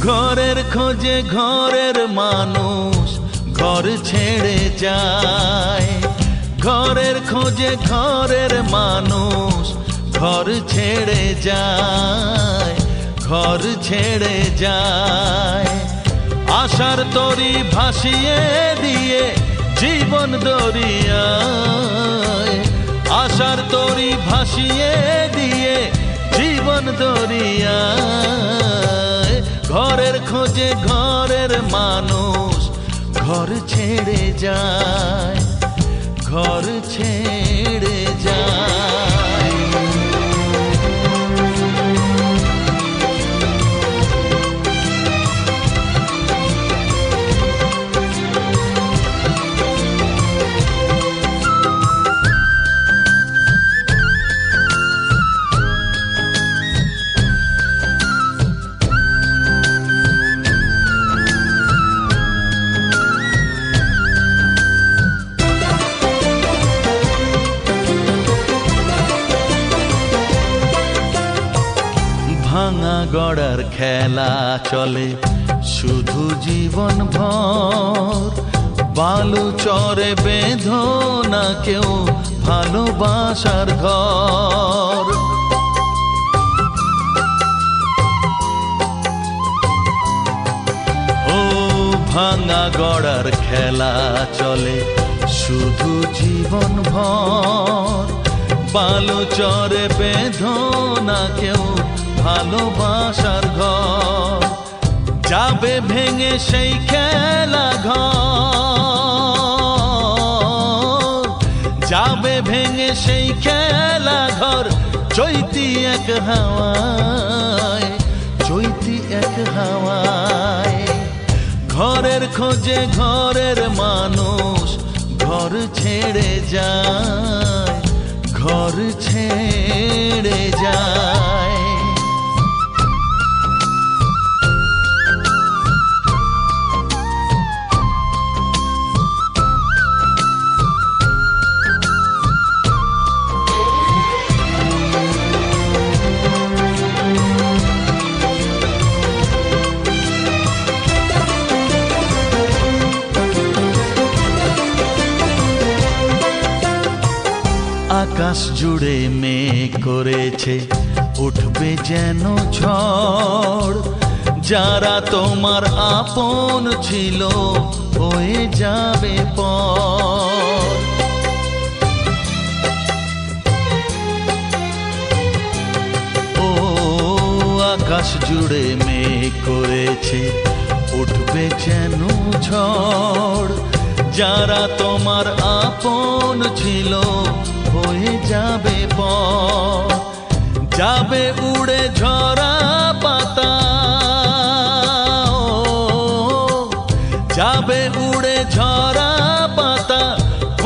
ঘরের খোঁজে ঘরের মানুষ ঘর ছেড়ে যায়, ঘরের খোঁজে ঘরের মানুষ ঘর ছেড়ে যায়, ঘর ছেড়ে যায়। আশার তরি ভাসিয়ে দিয়ে জীবন দরিয়ায়, আশার তরি ভাসিয়ে দিয়ে জীবন দরিয়ায়। ঘরের খোঁজে ঘরের মানুষ ঘর ছেড়ে যায়, ঘর ছেড়ে যায়। ভাঙা গড়ার খেলা চলে শুধু জীবন ভর, বালু চরে বেঁধো না কেউ ভালোবাসার ঘর। ও ভাঙা গড়ার খেলা চলে শুধু জীবন ভর, বালু চরে বেঁধো না কেউ ভালোবাসার ঘর। যাবে ভেঙে সেই খেলা ঘর, যাবে ভেঙে সেই খেলা ঘর। চৈতি এক হাওয়ায়, চৈতি এক হাওয়ায়। ঘরের খোঁজে ঘরের মানুষ ঘর ছেড়ে যায়, ঘর ছেড়ে যায়। আকাশ জুড়ে মেঘ করেছে উঠবে যেন ঝড়, যারা তোমার আপন ছিল হয়ে যাবে পর। ও আকাশ জুড়ে মেঘ করেছে উঠবে যেন ঝড়, যারা তোমার আপন ছিল হয়ে যাবে পর। যাবে উড়ে ঝরা পাতা, যাবে উড়ে ঝরা